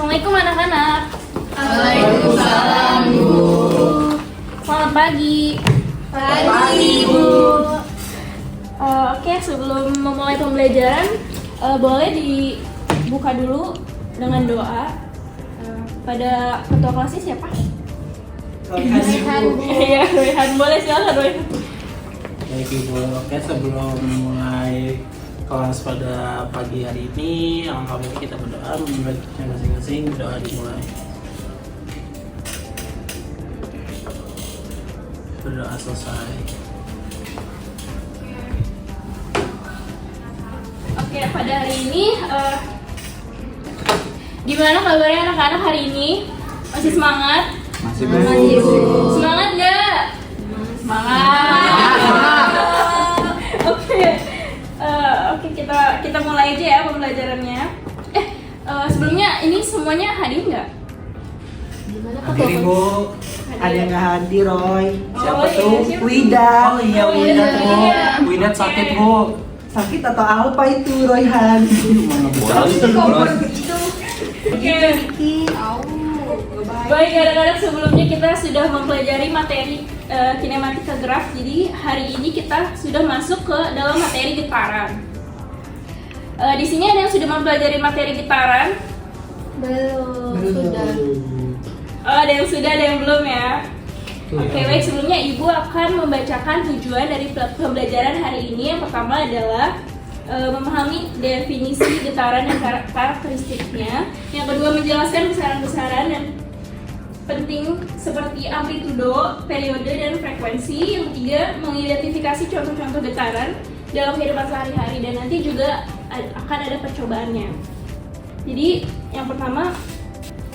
Assalamualaikum anak-anak. Waalaikumsalam, Bu. Selamat pagi. Pagi, Bu. Oke, sebelum memulai pembelajaran, boleh dibuka dulu dengan doa. Pada ketua kelasnya siapa? Rehan, Bu. Iya, Rehan. Boleh, silakan Rehan. Baik Ibu, oke sebelum mulai kelas pada pagi hari ini, alangkah baiknya kita berdoa, membaca masing-masing, doa dimulai. Berdoa selesai. Oke, pada hari ini, gimana kabarnya anak-anak hari ini? Masih semangat? Masih Semangat nggak? Semangat. Oke, kita mulai aja ya pembelajarannya. Sebelumnya ini semuanya hadir nggak? hadir Ibu. Ada yang nggak hadir, Roy? Siapa iya, tuh? siapa? Widat. Oh iya Widat Bu. Iya. Widat sakit Bu. Sakit atau apa itu, Royhan? Mana boleh. Oke. Baik anak-anak, sebelumnya kita sudah mempelajari materi kinematika graf. Jadi hari ini kita sudah masuk ke dalam materi getaran. Di sini ada yang sudah mempelajari materi getaran? Sudah. Oh, ada yang sudah, ada yang belum ya? Oke, baik. Sebelumnya Ibu akan membacakan tujuan dari pembelajaran hari ini. Yang pertama adalah memahami definisi getaran dan karakteristiknya. Yang kedua, menjelaskan besaran-besaran dan penting seperti amplitudo, periode, dan frekuensi. Yang ketiga, mengidentifikasi contoh-contoh getaran dalam kehidupan sehari-hari, dan nanti juga akan ada percobaannya. Jadi, yang pertama,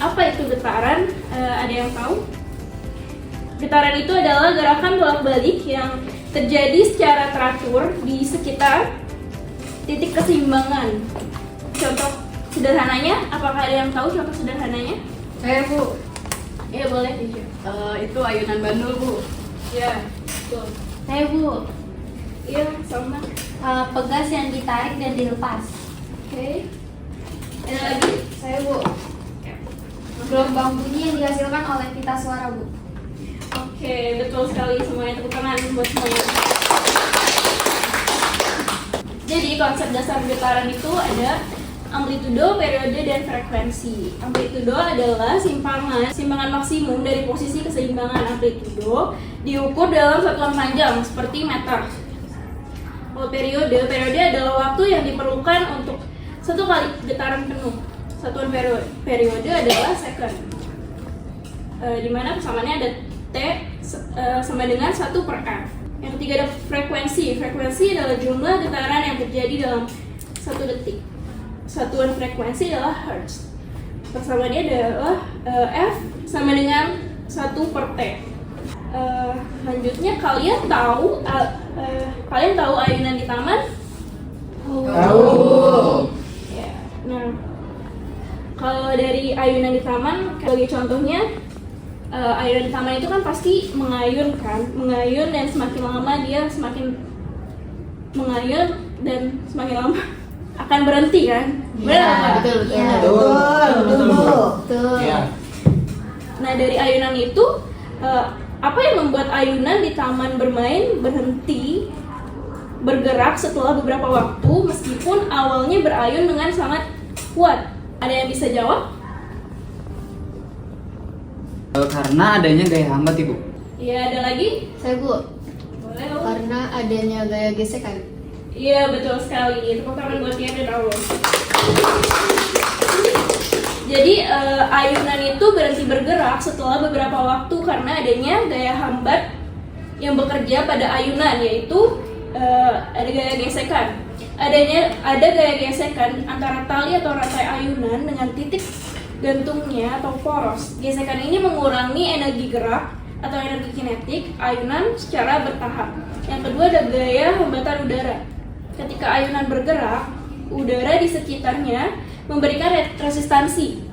apa itu getaran? Ada yang tahu? Getaran itu adalah gerakan bolak-balik yang terjadi secara teratur di sekitar titik keseimbangan. Contoh sederhananya, apakah ada yang tahu contoh sederhananya? Saya Bu, Iya, boleh Tisha. itu ayunan bandul Bu. Iya, betul. Saya Bu, Iya, sama. pegas yang ditarik dan dilepas. Oke. Ada lagi? Saya Bu, Gelombang bunyi yang dihasilkan oleh pita suara Bu. Oke, betul sekali semuanya. Tepuk tangan buat semuanya. Jadi konsep dasar getaran itu ada amplitudo, periode, dan frekuensi. Amplitudo adalah simpangan maksimum dari posisi keseimbangan amplitudo diukur dalam satuan panjang seperti meter. Kalau periode adalah waktu yang diperlukan untuk satu kali getaran penuh. Satuan periode adalah second. Di mana persamaannya ada T sama dengan 1/f. Yang ketiga ada frekuensi. Frekuensi adalah jumlah getaran yang terjadi dalam 1 detik. Satuan frekuensi adalah hertz. Persamaannya adalah F sama dengan 1/t. Lanjutnya, kalian tahu ayunan di taman? Tahu. Ya. Nah, kalau dari ayunan di taman, sebagai contohnya, ayunan di taman itu kan pasti mengayun kan, mengayun, dan semakin lama dia semakin mengayun dan semakin lama akan berhenti kan? Benar nggak? betul. Betul, Bu. Betul. Iya. Nah, dari ayunan itu, apa yang membuat ayunan di taman bermain berhenti bergerak setelah beberapa waktu meskipun awalnya berayun dengan sangat kuat? Ada yang bisa jawab? Karena adanya gaya hambat Ibu. Iya, ada lagi? Saya Bu, Boleh, Om. karena adanya gaya gesekan. Iya, betul sekali. Tepuk tangan buat Tian dan Allah. Jadi ayunan itu berhenti bergerak setelah beberapa waktu karena adanya gaya hambat yang bekerja pada ayunan, yaitu ada gaya gesekan. Ada gaya gesekan antara tali atau rantai ayunan dengan titik gantungnya atau poros. Gesekan ini mengurangi energi gerak atau energi kinetik ayunan secara bertahap. Yang kedua ada gaya hambatan udara. Ketika ayunan bergerak, udara di sekitarnya memberikan resistansi.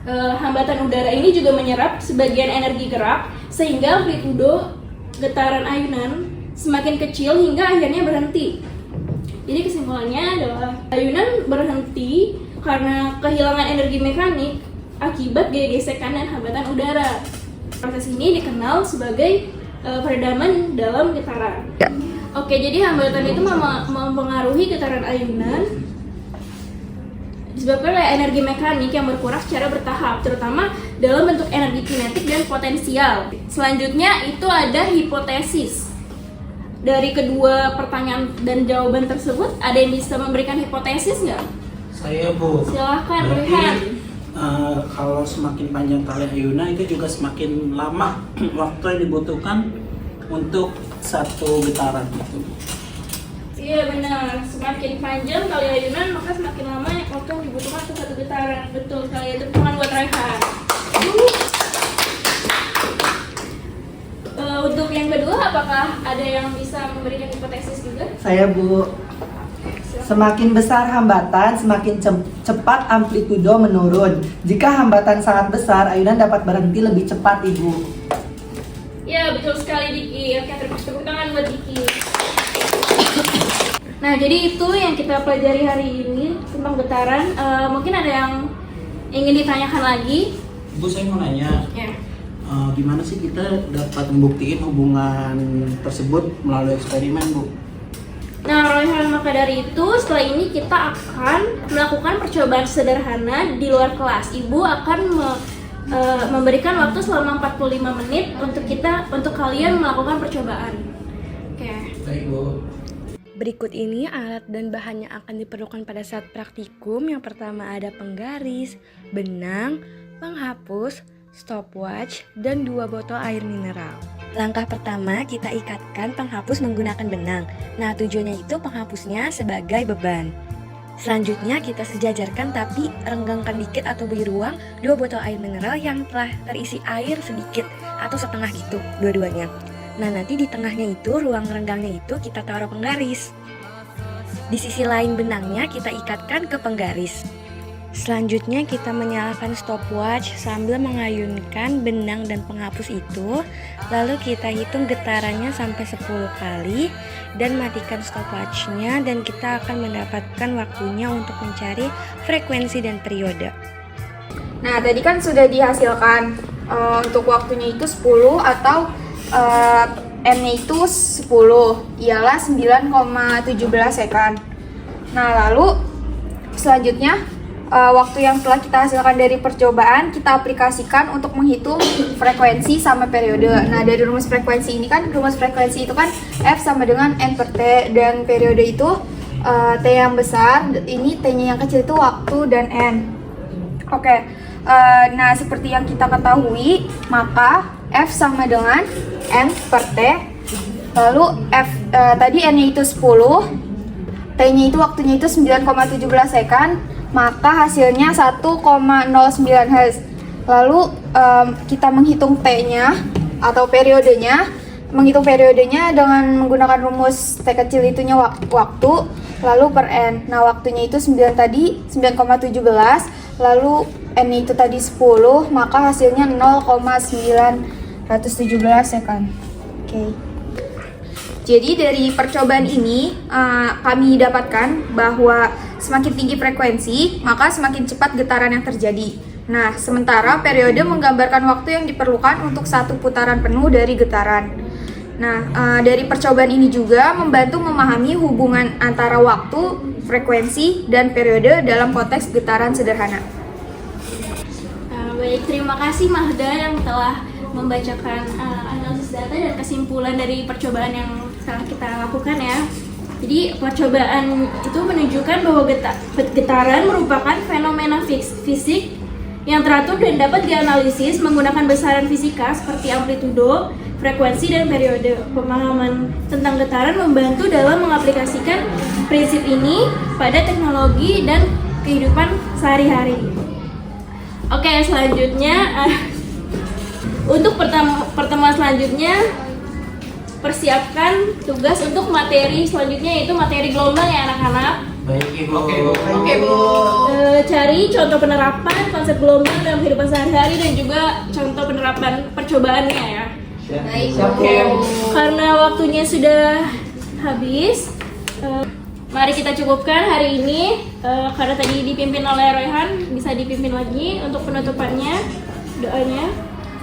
Hambatan udara ini juga menyerap sebagian energi gerak sehingga amplitudo getaran ayunan semakin kecil hingga akhirnya berhenti. Jadi kesimpulannya adalah ayunan berhenti karena kehilangan energi mekanik akibat gaya gesekan dan hambatan udara. Proses ini dikenal sebagai peredaman dalam getaran. Oke, jadi hambatan itu mempengaruhi getaran ayunan disebabkan oleh energi mekanik yang berkurang secara bertahap, terutama dalam bentuk energi kinetik dan potensial. Selanjutnya itu ada hipotesis. Dari kedua pertanyaan dan jawaban tersebut, ada yang bisa memberikan hipotesis nggak? Saya, Bu. Silahkan, Berarti, Rehan. kalau semakin panjang tali ayunan itu juga semakin lama waktu yang dibutuhkan untuk satu getaran gitu. Iya benar, semakin panjang tali ayunan maka semakin lama waktu yang dibutuhkan untuk satu getaran. Betul sekali, itu tangan buat Rehan. Untuk yang kedua, apakah ada yang bisa memberikan hipotesis juga? Saya, Bu. Semakin besar hambatan, semakin cepat amplitudo menurun. Jika hambatan sangat besar, ayunan dapat berhenti lebih cepat, Ibu. Ya, betul sekali Diki. Oke, tepuk tangan buat Diki. Nah, jadi itu yang kita pelajari hari ini tentang getaran. Mungkin ada yang ingin ditanyakan lagi? Bu, saya mau nanya, Ya. gimana sih kita dapat membuktikan hubungan tersebut melalui eksperimen, Bu? Nah, Royhan, maka dari itu setelah ini kita akan melakukan percobaan sederhana di luar kelas. Ibu akan memberikan waktu selama 45 menit untuk kalian melakukan percobaan. Oke. Baik, Bu. Berikut ini alat dan bahan yang akan diperlukan pada saat praktikum. Yang pertama ada penggaris, benang, penghapus, stopwatch, dan 2 botol air mineral. Langkah pertama, kita ikatkan penghapus menggunakan benang. Nah, tujuannya itu penghapusnya sebagai beban. Selanjutnya kita sejajarkan tapi renggangkan dikit atau beri ruang 2 botol air mineral yang telah terisi air sedikit atau setengah gitu dua-duanya. Nah, nanti di tengahnya itu, ruang renggangnya itu kita taruh penggaris. Di sisi lain benangnya kita ikatkan ke penggaris. Selanjutnya kita menyalakan stopwatch sambil mengayunkan benang dan penghapus itu. Lalu kita hitung getarannya sampai 10 kali dan matikan stopwatchnya, dan kita akan mendapatkan waktunya untuk mencari frekuensi dan periode. Nah, tadi kan sudah dihasilkan untuk waktunya itu 10 atau N-nya itu 10, ialah 9,17 second. Nah, lalu selanjutnya waktu yang telah kita hasilkan dari percobaan kita aplikasikan untuk menghitung frekuensi sama periode. Nah, dari rumus frekuensi ini kan, rumus frekuensi itu kan F sama dengan N per T, dan periode itu T yang besar, ini T-nya yang kecil itu waktu, dan N. Oke, nah seperti yang kita ketahui, maka F sama dengan N per T, lalu tadi N-nya itu 10, T-nya itu waktunya itu 9,17 second, maka hasilnya 1,09 Hz. Lalu kita menghitung T-nya atau periodenya, menghitung periodenya dengan menggunakan rumus T kecil itunya waktu, lalu per N. Nah, waktunya itu 9 tadi 9,17, lalu N itu tadi 10, maka hasilnya 0,917 second. Oke. Jadi dari percobaan ini kami dapatkan bahwa semakin tinggi frekuensi, maka semakin cepat getaran yang terjadi. Nah, sementara periode menggambarkan waktu yang diperlukan untuk satu putaran penuh dari getaran. Nah, dari percobaan ini juga membantu memahami hubungan antara waktu, frekuensi, dan periode dalam konteks getaran sederhana. Baik, terima kasih Mahda yang telah membacakan analisis data dan kesimpulan dari percobaan yang telah kita lakukan ya. Jadi percobaan itu menunjukkan bahwa getaran merupakan fenomena fisik yang teratur dan dapat dianalisis menggunakan besaran fisika seperti amplitudo, frekuensi, dan periode. Pemahaman tentang getaran membantu dalam mengaplikasikan prinsip ini pada teknologi dan kehidupan sehari-hari. Oke, selanjutnya untuk pertemuan selanjutnya, persiapkan tugas untuk materi selanjutnya, yaitu materi gelombang ya anak-anak. Baik, Ibu. Oke, Bu. Cari contoh penerapan konsep gelombang dalam kehidupan sehari-hari dan juga contoh penerapan percobaannya ya. Baik, Siap, Bu. Karena waktunya sudah habis, Mari kita cukupkan hari ini karena tadi dipimpin oleh Royhan, bisa dipimpin lagi untuk penutupannya doanya.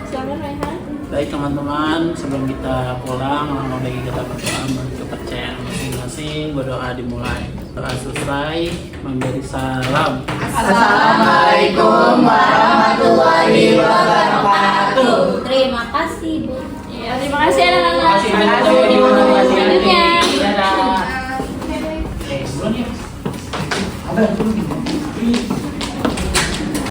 Silakan Royhan. Baik teman-teman, sebelum kita pulang, langkah bagi kita berdoa menurut kepercayaan masing-masing. Berdoa dimulai. Doa selesai, memberi salam. Assalamualaikum warahmatullahi wabarakatuh. Terima kasih Bu. Ya, terima kasih anak-anak. Terima kasih. Sampai ketemu di pertemuan Terima kasih. selanjutnya. Dadah. Sebelumnya. Abang,